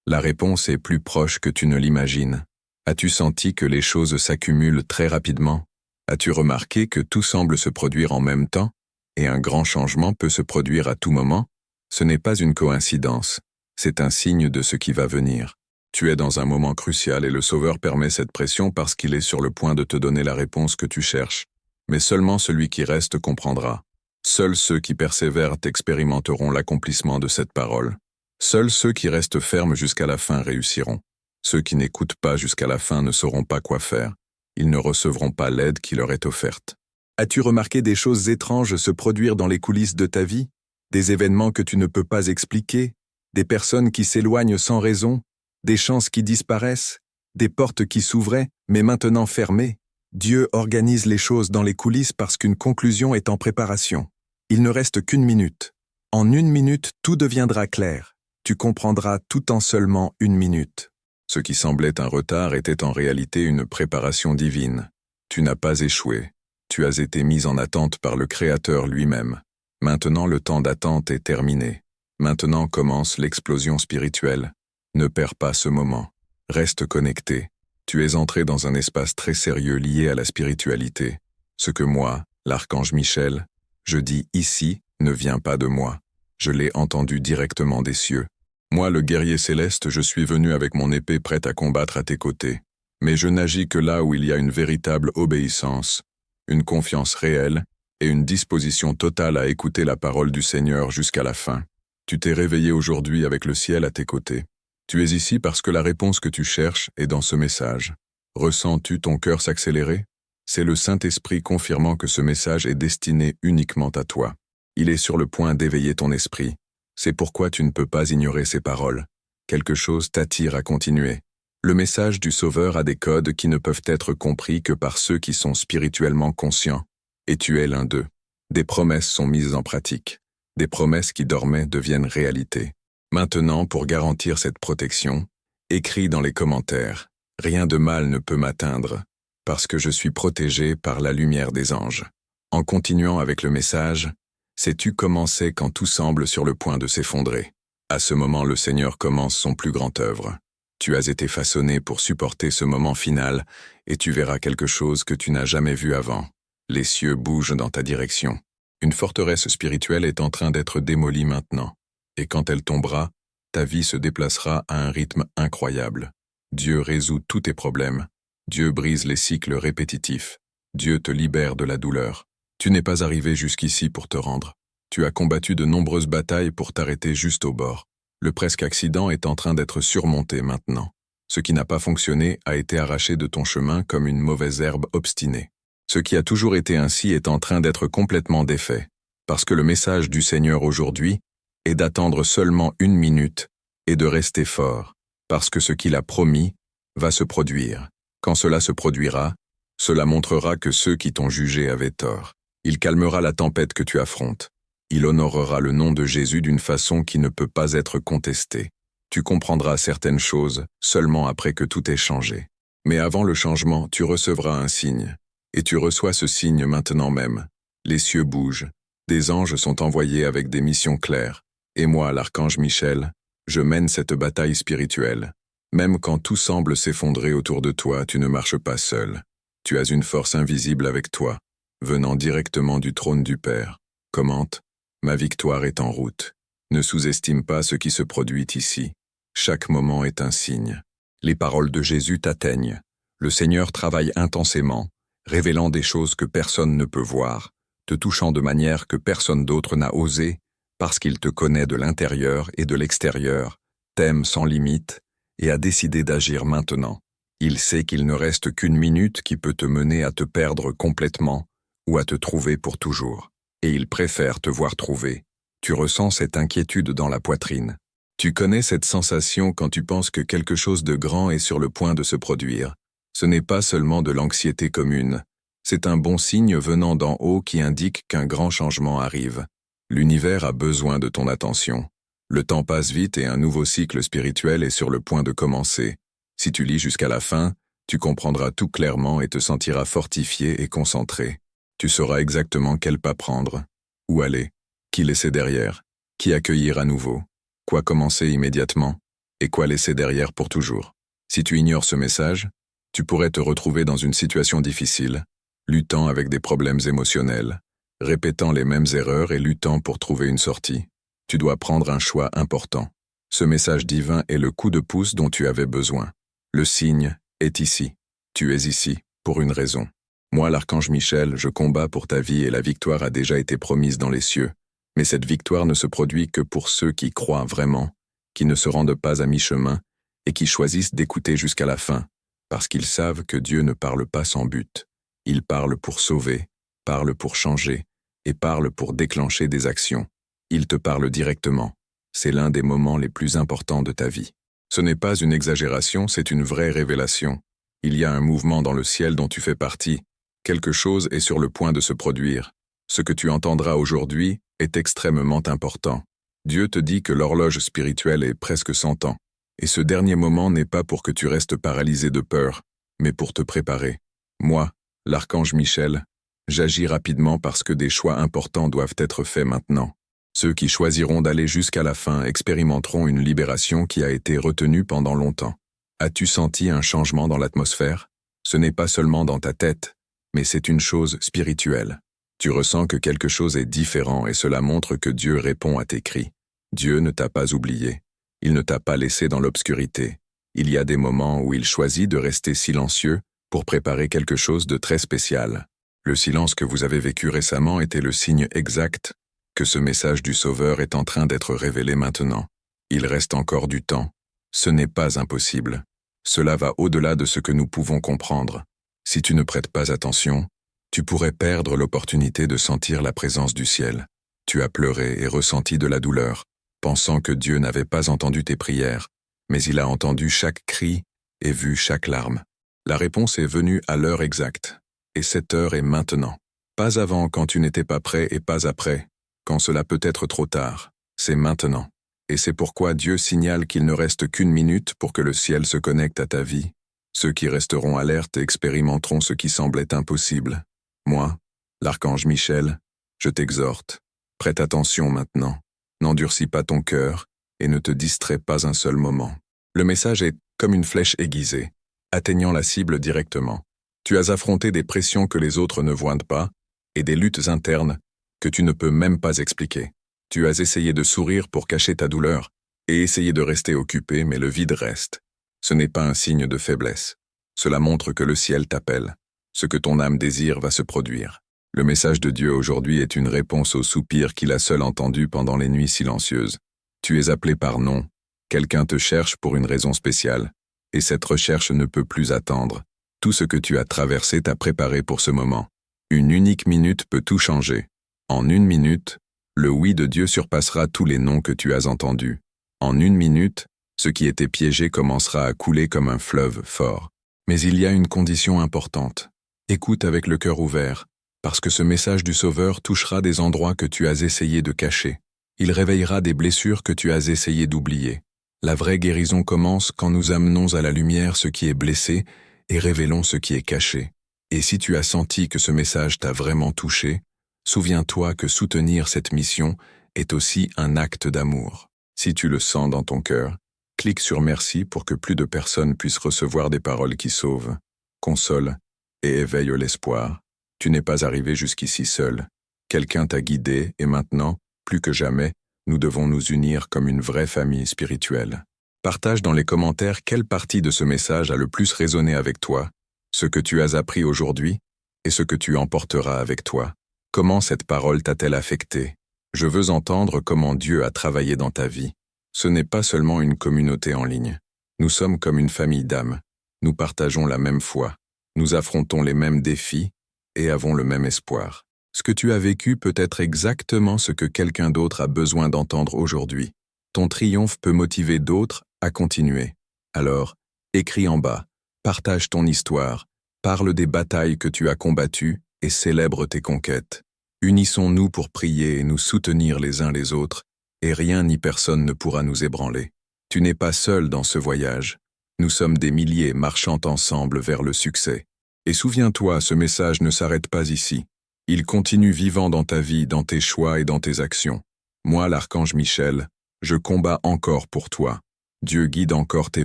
La réponse est plus proche que tu ne l'imagines. As-tu senti que les choses s'accumulent très rapidement? As-tu remarqué que tout semble se produire en même temps? Et un grand changement peut se produire à tout moment? Ce n'est pas une coïncidence. C'est un signe de ce qui va venir. Tu es dans un moment crucial et le Sauveur permet cette pression parce qu'il est sur le point de te donner la réponse que tu cherches. Mais seulement celui qui reste comprendra. Seuls ceux qui persévèrent expérimenteront l'accomplissement de cette parole. Seuls ceux qui restent fermes jusqu'à la fin réussiront. Ceux qui n'écoutent pas jusqu'à la fin ne sauront pas quoi faire. Ils ne recevront pas l'aide qui leur est offerte. As-tu remarqué des choses étranges se produire dans les coulisses de ta vie? Des événements que tu ne peux pas expliquer? Des personnes qui s'éloignent sans raison? Des chances qui disparaissent? Des portes qui s'ouvraient, mais maintenant fermées? Dieu organise les choses dans les coulisses parce qu'une conclusion est en préparation. Il ne reste qu'une minute. En une minute, tout deviendra clair. Tu comprendras tout en seulement une minute. Ce qui semblait un retard était en réalité une préparation divine. Tu n'as pas échoué. Tu as été mis en attente par le Créateur lui-même. Maintenant, le temps d'attente est terminé. Maintenant commence l'explosion spirituelle. Ne perds pas ce moment. Reste connecté. Tu es entré dans un espace très sérieux lié à la spiritualité. Ce que moi, l'archange Michel, je dis ici, ne vient pas de moi. Je l'ai entendu directement des cieux. Moi, le guerrier céleste, je suis venu avec mon épée prête à combattre à tes côtés. Mais je n'agis que là où il y a une véritable obéissance, une confiance réelle et une disposition totale à écouter la parole du Seigneur jusqu'à la fin. Tu t'es réveillé aujourd'hui avec le ciel à tes côtés. Tu es ici parce que la réponse que tu cherches est dans ce message. Ressens-tu ton cœur s'accélérer? C'est le Saint-Esprit confirmant que ce message est destiné uniquement à toi. Il est sur le point d'éveiller ton esprit. C'est pourquoi tu ne peux pas ignorer ces paroles. Quelque chose t'attire à continuer. Le message du Sauveur a des codes qui ne peuvent être compris que par ceux qui sont spirituellement conscients. Et tu es l'un d'eux. Des promesses sont mises en pratique. Des promesses qui dormaient deviennent réalité. Maintenant, pour garantir cette protection, écris dans les commentaires « Rien de mal ne peut m'atteindre, parce que je suis protégé par la lumière des anges ». En continuant avec le message, sais-tu comment c'est quand tout semble sur le point de s'effondrer? À ce moment, le Seigneur commence son plus grand œuvre. Tu as été façonné pour supporter ce moment final et tu verras quelque chose que tu n'as jamais vu avant. Les cieux bougent dans ta direction. Une forteresse spirituelle est en train d'être démolie maintenant. Et quand elle tombera, ta vie se déplacera à un rythme incroyable. Dieu résout tous tes problèmes. Dieu brise les cycles répétitifs. Dieu te libère de la douleur. Tu n'es pas arrivé jusqu'ici pour te rendre. Tu as combattu de nombreuses batailles pour t'arrêter juste au bord. Le presque accident est en train d'être surmonté maintenant. Ce qui n'a pas fonctionné a été arraché de ton chemin comme une mauvaise herbe obstinée. Ce qui a toujours été ainsi est en train d'être complètement défait. Parce que le message du Seigneur aujourd'hui est d'attendre seulement 1 minute et de rester fort. Parce que ce qu'il a promis va se produire. Quand cela se produira, cela montrera que ceux qui t'ont jugé avaient tort. Il calmera la tempête que tu affrontes. Il honorera le nom de Jésus d'une façon qui ne peut pas être contestée. Tu comprendras certaines choses seulement après que tout ait changé. Mais avant le changement, tu recevras un signe. Et tu reçois ce signe maintenant même. Les cieux bougent. Des anges sont envoyés avec des missions claires. Et moi, l'archange Michel, je mène cette bataille spirituelle. Même quand tout semble s'effondrer autour de toi, tu ne marches pas seul. Tu as une force invisible avec toi, venant directement du trône du Père. Commente, ma victoire est en route. Ne sous-estime pas ce qui se produit ici. Chaque moment est un signe. Les paroles de Jésus t'atteignent. Le Seigneur travaille intensément, révélant des choses que personne ne peut voir, te touchant de manière que personne d'autre n'a osé, parce qu'il te connaît de l'intérieur et de l'extérieur, t'aime sans limite, et a décidé d'agir maintenant. Il sait qu'il ne reste qu'1 minute qui peut te mener à te perdre complètement ou à te trouver pour toujours. Et il préfère te voir trouver. Tu ressens cette inquiétude dans la poitrine. Tu connais cette sensation quand tu penses que quelque chose de grand est sur le point de se produire. Ce n'est pas seulement de l'anxiété commune. C'est un bon signe venant d'en haut qui indique qu'un grand changement arrive. L'univers a besoin de ton attention. Le temps passe vite et un nouveau cycle spirituel est sur le point de commencer. Si tu lis jusqu'à la fin, tu comprendras tout clairement et te sentiras fortifié et concentré. Tu sauras exactement quel pas prendre, où aller, qui laisser derrière, qui accueillir à nouveau, quoi commencer immédiatement, et quoi laisser derrière pour toujours. Si tu ignores ce message, tu pourrais te retrouver dans une situation difficile, luttant avec des problèmes émotionnels, répétant les mêmes erreurs et luttant pour trouver une sortie. Tu dois prendre un choix important. Ce message divin est le coup de pouce dont tu avais besoin. Le signe est ici. Tu es ici, pour une raison. Moi, l'archange Michel, je combats pour ta vie et la victoire a déjà été promise dans les cieux. Mais cette victoire ne se produit que pour ceux qui croient vraiment, qui ne se rendent pas à mi-chemin et qui choisissent d'écouter jusqu'à la fin, parce qu'ils savent que Dieu ne parle pas sans but. Il parle pour sauver, parle pour changer et parle pour déclencher des actions. Il te parle directement. C'est l'un des moments les plus importants de ta vie. Ce n'est pas une exagération, c'est une vraie révélation. Il y a un mouvement dans le ciel dont tu fais partie. Quelque chose est sur le point de se produire. Ce que tu entendras aujourd'hui est extrêmement important. Dieu te dit que l'horloge spirituelle est presque 100 ans. Et ce dernier moment n'est pas pour que tu restes paralysé de peur, mais pour te préparer. Moi, l'archange Michel, j'agis rapidement parce que des choix importants doivent être faits maintenant. Ceux qui choisiront d'aller jusqu'à la fin expérimenteront une libération qui a été retenue pendant longtemps. As-tu senti un changement dans l'atmosphère? Ce n'est pas seulement dans ta tête, mais c'est une chose spirituelle. Tu ressens que quelque chose est différent et cela montre que Dieu répond à tes cris. Dieu ne t'a pas oublié. Il ne t'a pas laissé dans l'obscurité. Il y a des moments où il choisit de rester silencieux pour préparer quelque chose de très spécial. Le silence que vous avez vécu récemment était le signe exact que ce message du Sauveur est en train d'être révélé maintenant. Il reste encore du temps. Ce n'est pas impossible. Cela va au-delà de ce que nous pouvons comprendre. Si tu ne prêtes pas attention, tu pourrais perdre l'opportunité de sentir la présence du ciel. Tu as pleuré et ressenti de la douleur, pensant que Dieu n'avait pas entendu tes prières, mais il a entendu chaque cri et vu chaque larme. La réponse est venue à l'heure exacte, et cette heure est maintenant. Pas avant quand tu n'étais pas prêt et pas après, quand cela peut être trop tard. C'est maintenant. Et c'est pourquoi Dieu signale qu'il ne reste qu'une minute pour que le ciel se connecte à ta vie. Ceux qui resteront alertes expérimenteront ce qui semblait impossible. Moi, l'archange Michel, je t'exhorte. Prête attention maintenant. N'endurcis pas ton cœur et ne te distrais pas un seul moment. Le message est comme une flèche aiguisée, atteignant la cible directement. Tu as affronté des pressions que les autres ne voient pas et des luttes internes que tu ne peux même pas expliquer. Tu as essayé de sourire pour cacher ta douleur et essayé de rester occupé, mais le vide reste. Ce n'est pas un signe de faiblesse. Cela montre que le ciel t'appelle. Ce que ton âme désire va se produire. Le message de Dieu aujourd'hui est une réponse au soupir qu'il a seul entendu pendant les nuits silencieuses. Tu es appelé par nom. Quelqu'un te cherche pour une raison spéciale. Et cette recherche ne peut plus attendre. Tout ce que tu as traversé t'a préparé pour ce moment. Une unique minute peut tout changer. En une minute, le oui de Dieu surpassera tous les noms que tu as entendus. En une minute, ce qui était piégé commencera à couler comme un fleuve fort. Mais il y a une condition importante. Écoute avec le cœur ouvert, parce que ce message du Sauveur touchera des endroits que tu as essayé de cacher. Il réveillera des blessures que tu as essayé d'oublier. La vraie guérison commence quand nous amenons à la lumière ce qui est blessé et révélons ce qui est caché. Et si tu as senti que ce message t'a vraiment touché, souviens-toi que soutenir cette mission est aussi un acte d'amour. Si tu le sens dans ton cœur, clique sur Merci pour que plus de personnes puissent recevoir des paroles qui sauvent, consolent et éveillent l'espoir. Tu n'es pas arrivé jusqu'ici seul. Quelqu'un t'a guidé et maintenant, plus que jamais, nous devons nous unir comme une vraie famille spirituelle. Partage dans les commentaires quelle partie de ce message a le plus résonné avec toi, ce que tu as appris aujourd'hui et ce que tu emporteras avec toi. Comment cette parole t'a-t-elle affecté? Je veux entendre comment Dieu a travaillé dans ta vie. Ce n'est pas seulement une communauté en ligne. Nous sommes comme une famille d'âmes. Nous partageons la même foi. Nous affrontons les mêmes défis et avons le même espoir. Ce que tu as vécu peut être exactement ce que quelqu'un d'autre a besoin d'entendre aujourd'hui. Ton triomphe peut motiver d'autres à continuer. Alors, écris en bas, partage ton histoire, parle des batailles que tu as combattues et célèbre tes conquêtes. Unissons-nous pour prier et nous soutenir les uns les autres, et rien ni personne ne pourra nous ébranler. Tu n'es pas seul dans ce voyage. Nous sommes des milliers marchant ensemble vers le succès. Et souviens-toi, ce message ne s'arrête pas ici. Il continue vivant dans ta vie, dans tes choix et dans tes actions. Moi, l'archange Michel, je combats encore pour toi. Dieu guide encore tes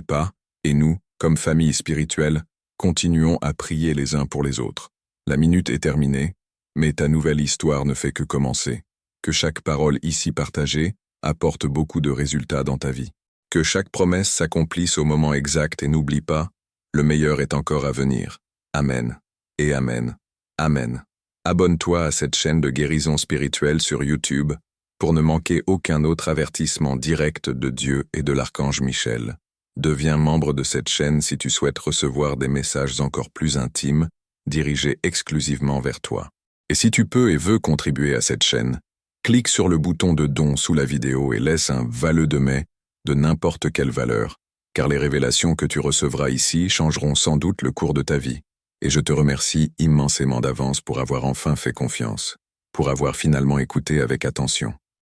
pas, et nous, comme famille spirituelle, continuons à prier les uns pour les autres. La minute est terminée, mais ta nouvelle histoire ne fait que commencer. Que chaque parole ici partagée apporte beaucoup de résultats dans ta vie. Que chaque promesse s'accomplisse au moment exact et n'oublie pas, le meilleur est encore à venir. Amen. Et Amen. Amen. Abonne-toi à cette chaîne de guérison spirituelle sur YouTube pour ne manquer aucun autre avertissement direct de Dieu et de l'archange Michel. Deviens membre de cette chaîne si tu souhaites recevoir des messages encore plus intimes, dirigés exclusivement vers toi. Et si tu peux et veux contribuer à cette chaîne, clique sur le bouton de don sous la vidéo et laisse un vœu de mai de n'importe quelle valeur, car les révélations que tu recevras ici changeront sans doute le cours de ta vie. Et je te remercie immensément d'avance pour avoir enfin fait confiance, pour avoir finalement écouté avec attention.